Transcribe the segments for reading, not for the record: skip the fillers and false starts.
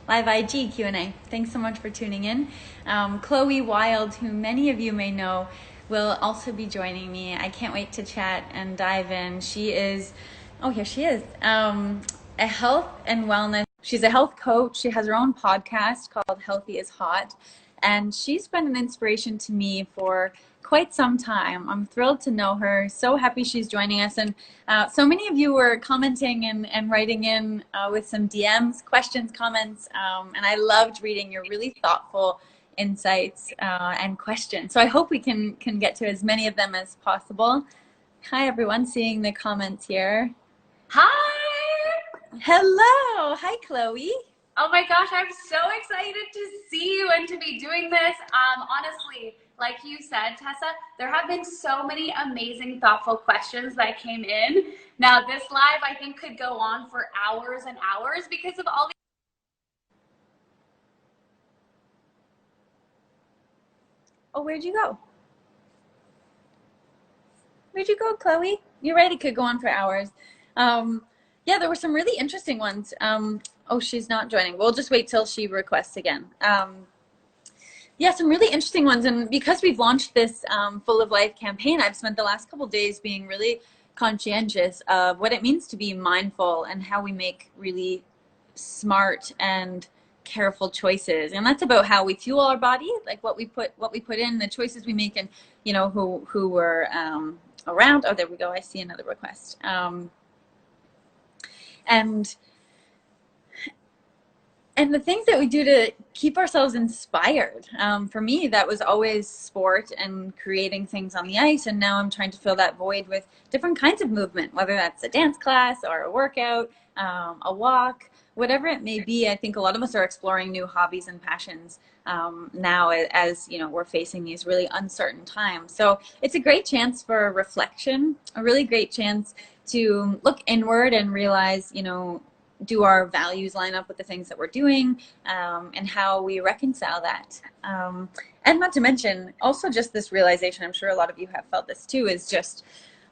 live IG Q&A. Thanks so much for tuning in. Chloe Wild, who many of you may know, will also be joining me. I can't wait to chat and dive in. She is, oh, here she is, a health and wellness. She's a health coach. She has her own podcast called Healthy is Hot. And she's been an inspiration to me for quite some time. I'm thrilled to know her. So happy she's joining us. And so many of you were commenting and writing in with some DMs, questions, comments. And I loved reading your really thoughtful insights and questions. So I hope we can get to as many of them as possible. Hi, everyone. Seeing the comments here. Hi! Hello. Hi, Chloe. Oh my gosh, I'm so excited to see you and to be doing this. Honestly, like you said, Tessa, there have been so many amazing, thoughtful questions that came in. Now, this live, I think, could go on for hours and hours because of all the... Oh, where'd you go? Where'd you go, Chloe? You're right, it could go on for hours. Yeah, there were some really interesting ones. Oh, she's not joining. We'll just wait till she requests again. Yeah, some really interesting ones. And because we've launched this Full of Life campaign, I've spent the last couple of days being really conscientious of what it means to be mindful and how we make really smart and careful choices. And that's about how we fuel our body, like what we put in, the choices we make, and you know who we're around. Oh, there we go. I see another request. And the things that we do to keep ourselves inspired. For me, that was always sport and creating things on the ice. And now I'm trying to fill that void with different kinds of movement, whether that's a dance class or a workout, a walk, whatever it may be. I think a lot of us are exploring new hobbies and passions now as you know, we're facing these really uncertain times. So it's a great chance for reflection, a really great chance to look inward and realize, you know, do our values line up with the things that we're doing, and how we reconcile that. And not to mention also just this realization, I'm sure a lot of you have felt this too, is just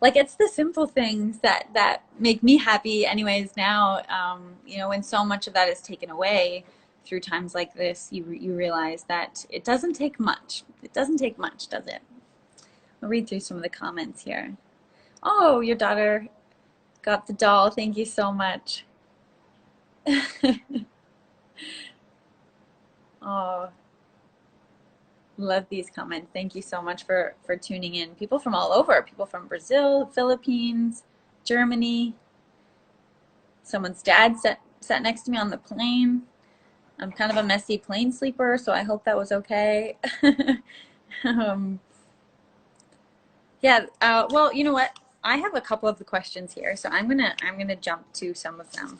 like, it's the simple things that make me happy anyways now. You know, when so much of that is taken away through times like this, you realize that it doesn't take much. It doesn't take much, does it? I'll read through some of the comments here. Oh, your daughter got the doll. Thank you so much. Oh, love these comments. Thank you so much for tuning in. People from all over, people from Brazil, Philippines, Germany. Someone's dad sat next to me on the plane. I'm kind of a messy plane sleeper, so I hope that was okay. Yeah, well, you know what? I have a couple of the questions here, so I'm gonna jump to some of them.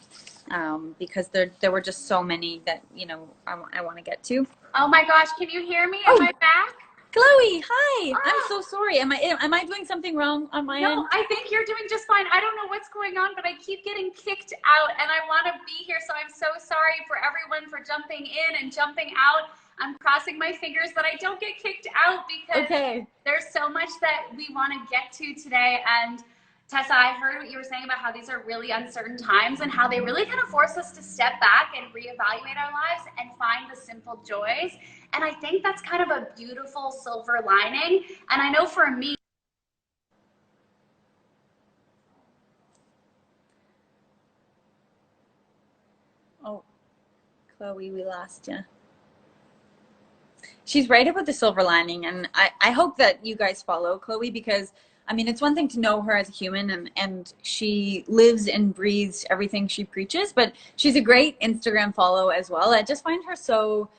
Because there were just so many that, you know, I want to get to. Oh my gosh, can you hear me? Am I back? Chloe, hi. I'm so sorry. Am I doing something wrong on my end? No, I think you're doing just fine. I don't know what's going on, but I keep getting kicked out, and I want to be here, so I'm so sorry for everyone for jumping in and jumping out. I'm crossing my fingers that I don't get kicked out because there's so much that we want to get to today. And Tessa, I heard what you were saying about how these are really uncertain times and how they really kind of force us to step back and reevaluate our lives and find the simple joys. And I think that's kind of a beautiful silver lining. And I know for me, oh, Chloe, we lost you. She's right about the silver lining, and I hope that you guys follow Chloe, because I mean, it's one thing to know her as a human, and she lives and breathes everything she preaches, but she's a great Instagram follow as well. I just find her so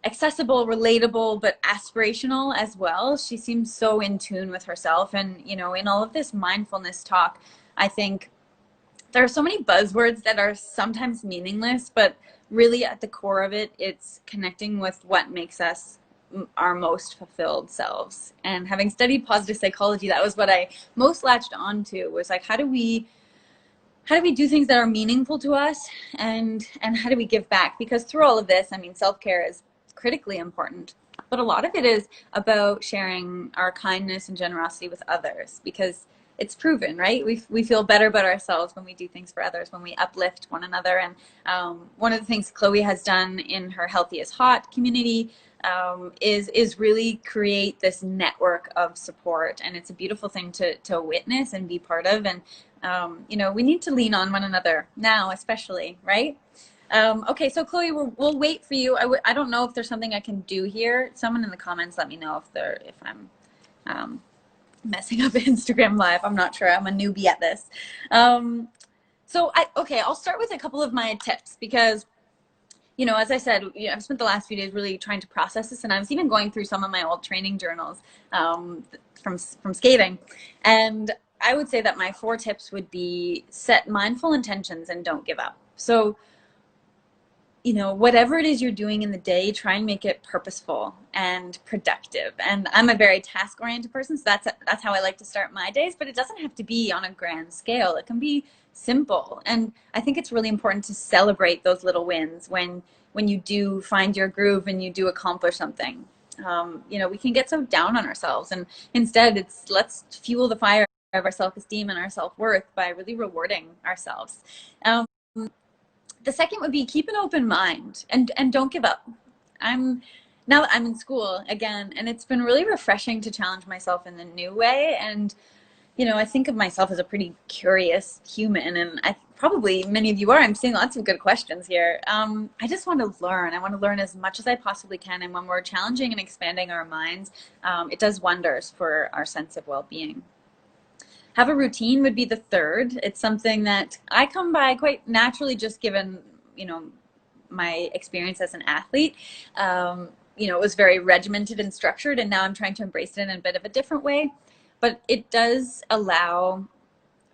accessible, relatable, but aspirational as well. She seems so in tune with herself. And, you know, in all of this mindfulness talk, I think there are so many buzzwords that are sometimes meaningless, but really at the core of it, it's connecting with what makes us our most fulfilled selves. And having studied positive psychology, that was what I most latched onto, was like, how do we do things that are meaningful to us, and how do we give back? Because through all of this, I mean, self-care is critically important, but a lot of it is about sharing our kindness and generosity with others, because it's proven, right? We feel better about ourselves when we do things for others, when we uplift one another. And one of the things Chloe has done in her Healthy is Hot community is really create this network of support, and it's a beautiful thing to witness and be part of. And you know, we need to lean on one another now, especially, right? Okay, so Chloe, we'll wait for you. I don't know if there's something I can do here. Someone in the comments let me know if I'm messing up Instagram Live. I'm not sure. I'm a newbie at this. Okay, I'll start with a couple of my tips because, you know, as I said, you know, I've spent the last few days really trying to process this, and I was even going through some of my old training journals from skating. And I would say that my 4 tips would be set mindful intentions and don't give up. So, you know, whatever it is you're doing in the day, try and make it purposeful and productive. And I'm a very task-oriented person, so that's how I like to start my days, but it doesn't have to be on a grand scale. It can be simple. And I think it's really important to celebrate those little wins when you do find your groove and you do accomplish something. You know, we can get so down on ourselves, and instead let's fuel the fire of our self-esteem and our self-worth by really rewarding ourselves. The second would be keep an open mind and don't give up. Now that I'm in school again, and it's been really refreshing to challenge myself in the new way. And, you know, I think of myself as a pretty curious human, and I probably many of you are. I'm seeing lots of good questions here. I just want to learn. I want to learn as much as I possibly can. And when we're challenging and expanding our minds, it does wonders for our sense of well-being. Have a routine would be the third. It's something that I come by quite naturally, just given, you know, my experience as an athlete. You know, it was very regimented and structured, and now I'm trying to embrace it in a bit of a different way. But it does allow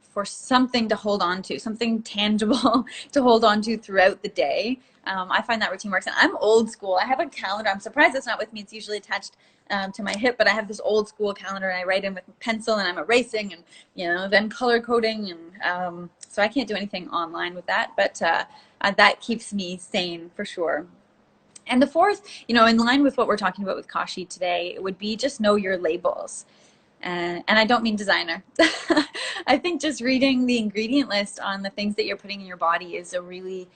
for something to hold on to, something tangible to hold on to throughout the day. I find that routine works. And I'm old school. I have a calendar. I'm surprised it's not with me. It's usually attached to my hip, but I have this old school calendar, and I write in with a pencil, and I'm erasing and, you know, then color coding. And so I can't do anything online with that, but that keeps me sane for sure. And the fourth, you know, in line with what we're talking about with Kashi today, would be just know your labels. And I don't mean designer. I think just reading the ingredient list on the things that you're putting in your body is a really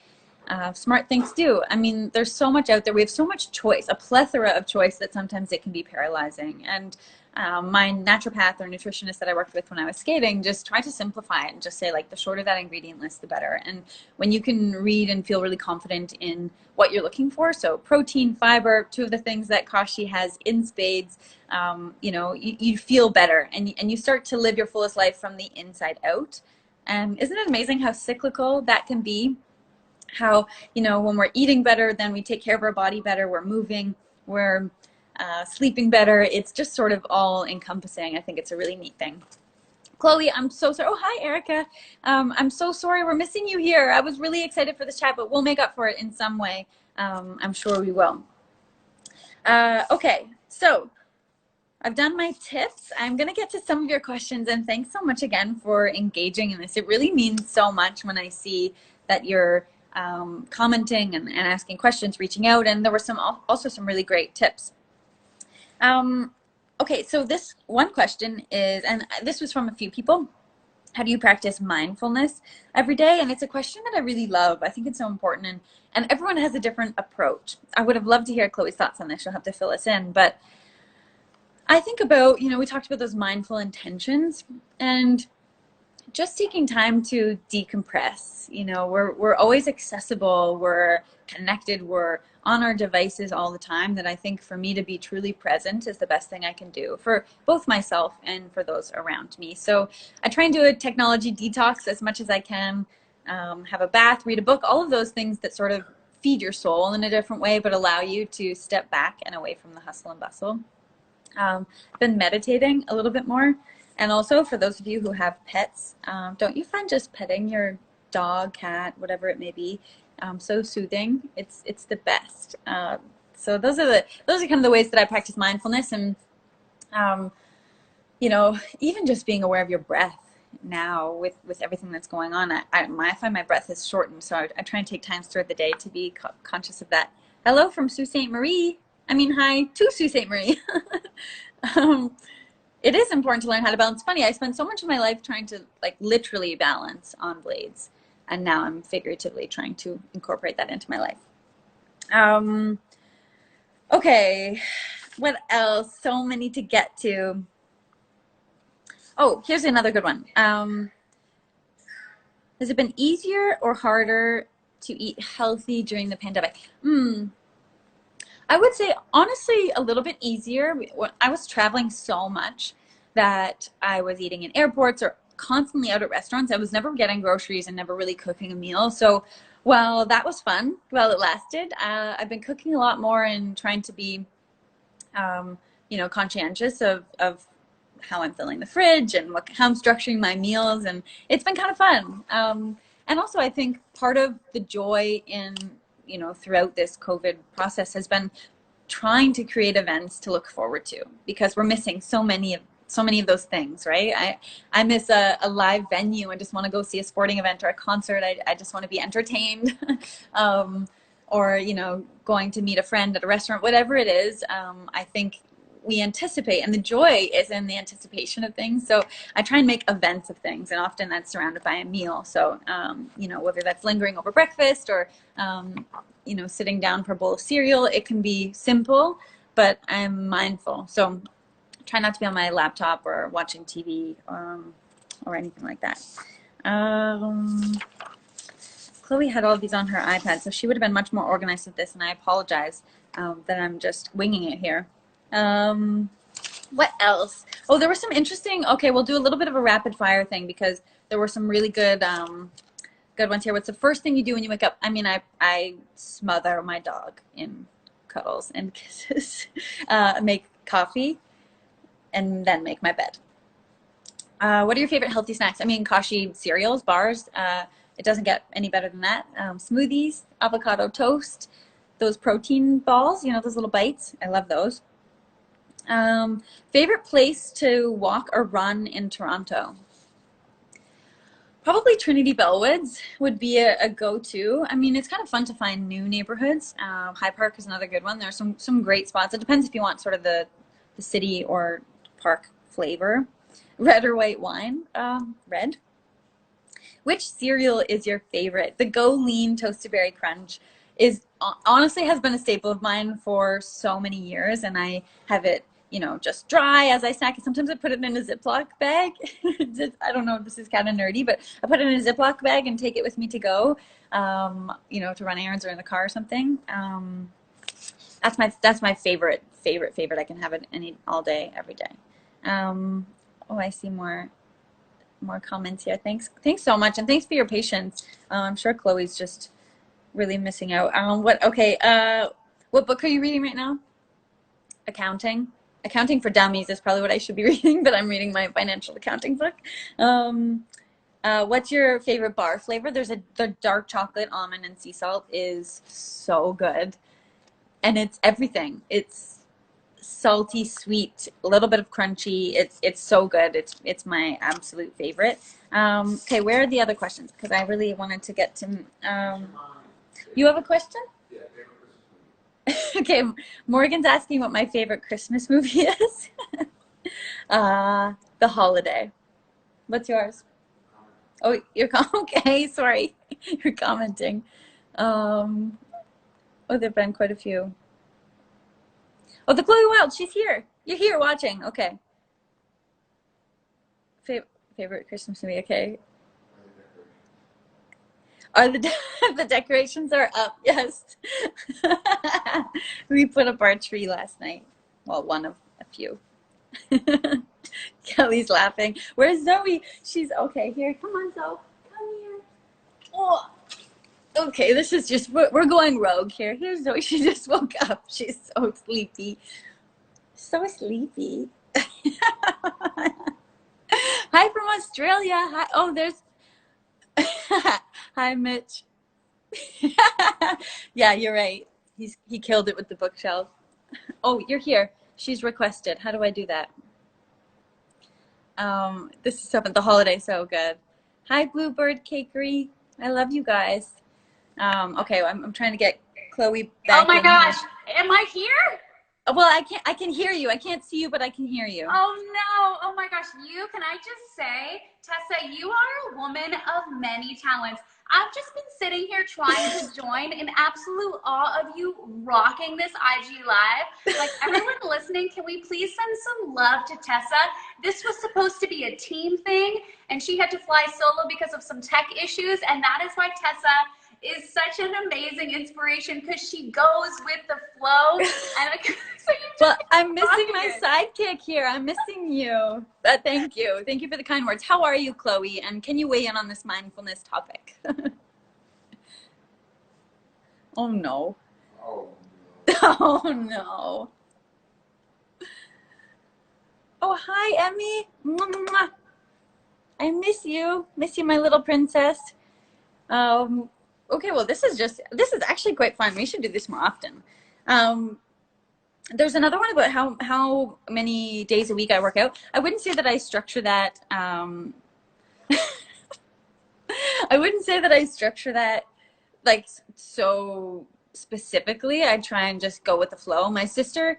smart thing to do. I mean, there's so much out there. We have so much choice, a plethora of choice, that sometimes it can be paralyzing. And my naturopath or nutritionist that I worked with when I was skating just tried to simplify it and just say, like, the shorter that ingredient list, the better. And when you can read and feel really confident in what you're looking for, so protein, fiber, 2 of the things that Kashi has in spades, you know, you feel better, and you start to live your fullest life from the inside out. And isn't it amazing how cyclical that can be? How, you know, when we're eating better, then we take care of our body better, we're moving, we're sleeping better. It's just sort of all encompassing. I think it's a really neat thing. Chloe, I'm so sorry. Oh, hi, Erica. I'm so sorry we're missing you here. I was really excited for this chat, but we'll make up for it in some way. I'm sure we will. Okay, so I've done my tips. I'm going to get to some of your questions, and thanks so much again for engaging in this. It really means so much when I see that you're commenting and asking questions, reaching out, and there were also some really great tips. Okay, so this one question is, and this was from a few people: how do you practice mindfulness every day? And it's a question that I really love. I think it's so important, and everyone has a different approach. I would have loved to hear Chloe's thoughts on this. She'll have to fill us in, but I think about, you know, we talked about those mindful intentions, and just taking time to decompress. You know, we're always accessible, we're connected, we're on our devices all the time. That I think for me to be truly present is the best thing I can do for both myself and for those around me. So I try and do a technology detox as much as I can, have a bath, read a book, all of those things that sort of feed your soul in a different way, but allow you to step back and away from the hustle and bustle. I've been meditating a little bit more. And also, for those of you who have pets, don't you find just petting your dog, cat, whatever it may be, so soothing? It's the best. So those are kind of the ways that I practice mindfulness. And you know, even just being aware of your breath now with everything that's going on, I find my breath is shortened. So I try and take times throughout the day to be conscious of that. Hello from Sault Ste. Marie. I mean, hi to Sault Ste. Marie. It is important to learn how to balance. Funny, I spent so much of my life trying to like literally balance on blades, and now I'm figuratively trying to incorporate that into my life. Um, okay, what else? So many to get to. Oh, here's another good one. Has it been easier or harder to eat healthy during the pandemic? I would say honestly a little bit easier. When I was traveling so much that I was eating in airports or constantly out at restaurants, I was never getting groceries and never really cooking a meal. So while that was fun while it lasted, I've been cooking a lot more and trying to be um, conscientious of how I'm filling the fridge and how I'm structuring my meals, and it's been kind of fun. And also, I think part of the joy in throughout this COVID process has been trying to create events to look forward to, because we're missing so many of those things, right? I miss a live venue. I just want to go see a sporting event or a concert. I just want to be entertained. Or going to meet a friend at a restaurant, whatever it is. I think we anticipate, and the joy is in the anticipation of things. So I try and make events of things, and often that's surrounded by a meal. So whether that's lingering over breakfast or sitting down for a bowl of cereal, it can be simple, but I'm mindful. So try not to be on my laptop or watching TV, or anything like that. Chloe had all these on her iPad, so she would have been much more organized with this, and I apologize that I'm just winging it here. What else? Oh, there was some interesting, okay, we'll do a little bit of a rapid fire thing because there were some really good ones here. What's the first thing you do when you wake up? I mean, I smother my dog in cuddles and kisses, make coffee, and then make my bed. What are your favorite healthy snacks? I mean, Kashi cereals, bars. It doesn't get any better than that. Smoothies, avocado toast, those protein balls, those little bites. I love those. Favorite place to walk or run in Toronto? Probably Trinity Bellwoods would be a go-to. I mean, it's kind of fun to find new neighborhoods. High Park is another good one. There's some great spots. It depends if you want sort of the city or park flavor. Red or white wine? Red. Which cereal is your favorite? The Go Lean Toasted Berry Crunch is honestly has been a staple of mine for so many years, and I have it, just dry as I snack. Sometimes I put it in a Ziploc bag. I don't know if this is kind of nerdy, but I put it in a Ziploc bag and take it with me to go, to run errands or in the car or something. That's my favorite. I can have it all day, every day. Oh, I see more comments here. Thanks so much, and thanks for your patience. I'm sure Chloe's just really missing out. What book are you reading right now? Accounting for Dummies is probably what I should be reading, but I'm reading my financial accounting book. What's your favorite bar flavor? The dark chocolate almond and sea salt is so good, and it's everything. It's salty, sweet, a little bit of crunchy. It's so good. It's my absolute favorite. Okay, where are the other questions? Because I really wanted to get to. You have a question? Okay, Morgan's asking what my favorite Christmas movie is. The Holiday. What's yours? Oh, okay. Sorry, you're commenting. Oh, there've been quite a few. Oh, the Chloe Wild, she's here. You're here watching. Okay. Favorite Christmas movie. Okay. Are the the decorations are up? Yes. We put up our tree last night. Well, one of a few. Kelly's laughing. Where's Zoe? She's okay. Here, come on, Zoe. Come here. Oh. Okay, this is just we're going rogue here. Here's Zoe. She just woke up. She's so sleepy. So sleepy. Hi from Australia. Hi. Oh, there's. Hi, Mitch. Yeah, you're right. He killed it with the bookshelf. Oh, you're here. She's requested. How do I do that? This is something. The holiday's so good. Hi, Bluebird Cakery. I love you guys. Okay, I'm trying to get Chloe Oh back my in here. gosh, am I here? Well, I can hear you. I can't see you, but I can hear you. Oh no. Oh my gosh. Can I just say, Tessa, you are a woman of many talents. I've just been sitting here trying to join in absolute awe of you rocking this IG Live. Like, everyone listening, can we please send some love to Tessa? This was supposed to be a team thing, and she had to fly solo because of some tech issues, and that is why Tessa is such an amazing inspiration, because she goes with the flow. And so Well, I'm missing my it. sidekick here. I'm missing you. Thank you. Thank you for the kind words. How are you, Chloe? And can you weigh in on this mindfulness topic? Oh no. Oh, Oh no. Oh, hi, Emmy. Mwah. I miss you. Miss you, my little princess. Um, okay, well, this is actually quite fun. We should do this more often. Um, there's another one about how many days a week I work out. I wouldn't say that I structure that. I wouldn't say that I structure that like so specifically. I try and just go with the flow. My sister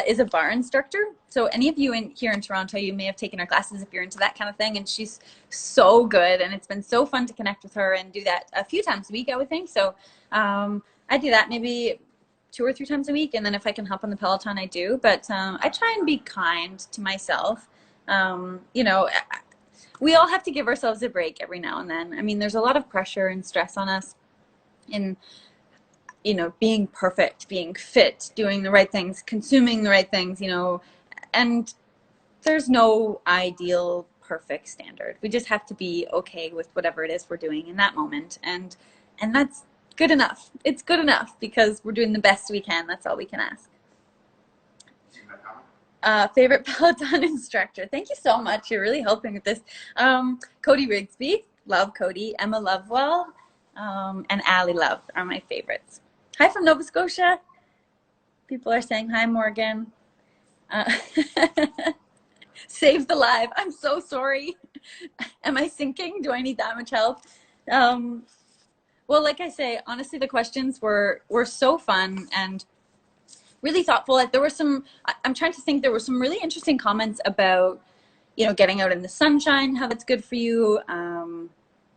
is a bar instructor, so any of you here in Toronto, you may have taken her classes if you're into that kind of thing, and she's so good, and it's been so fun to connect with her and do that a few times a week, I would think. So I do that maybe 2 or 3 times a week, and then if I can hop on the Peloton, I do. But I try and be kind to myself. You know, we all have to give ourselves a break every now and then. I mean, there's a lot of pressure and stress on us in, you know, being perfect, being fit, doing the right things, consuming the right things, you know, and there's no ideal perfect standard. We just have to be okay with whatever it is we're doing in that moment, and that's good enough. It's good enough because we're doing the best we can. That's all we can ask. Favorite Peloton instructor. Thank you so much. You're really helping with this. Cody Rigsby, love Cody. Emma Lovewell, and Allie Love are my favorites. Hi from Nova Scotia. People are saying hi, Morgan. Save the live. I'm so sorry. Am I sinking? Do I need that much help? Well, like I say, honestly, the questions were so fun and really thoughtful. Like, there were some, I'm trying to think, there were some really interesting comments about, you know, getting out in the sunshine, how that's good for you.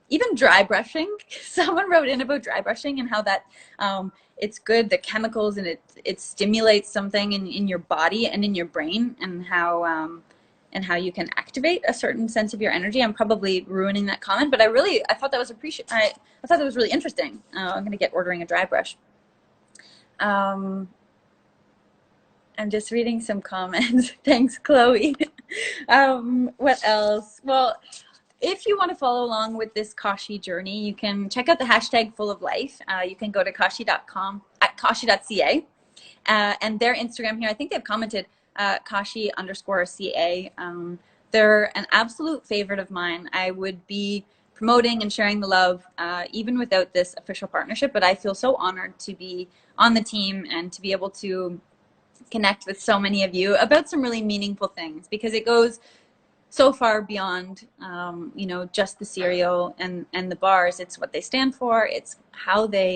Even dry brushing. Someone wrote in about dry brushing and how that it's good, the chemicals, and it stimulates something in your body and in your brain, and how you can activate a certain sense of your energy. I'm probably ruining that comment, but I thought that was I thought that was really interesting. I'm gonna get ordering a dry brush. I'm just reading some comments. Thanks, Chloe. What else? Well, if you want to follow along with this Kashi journey, you can check out the hashtag full of life. You can go to kashi.com at kashi.ca, and their Instagram here, I think they've commented Kashi_CA. They're an absolute favorite of mine. I would be promoting and sharing the love even without this official partnership, but I feel so honored to be on the team and to be able to connect with so many of you about some really meaningful things, because it goes so far beyond you know, just the cereal and the bars. It's what they stand for. It's how they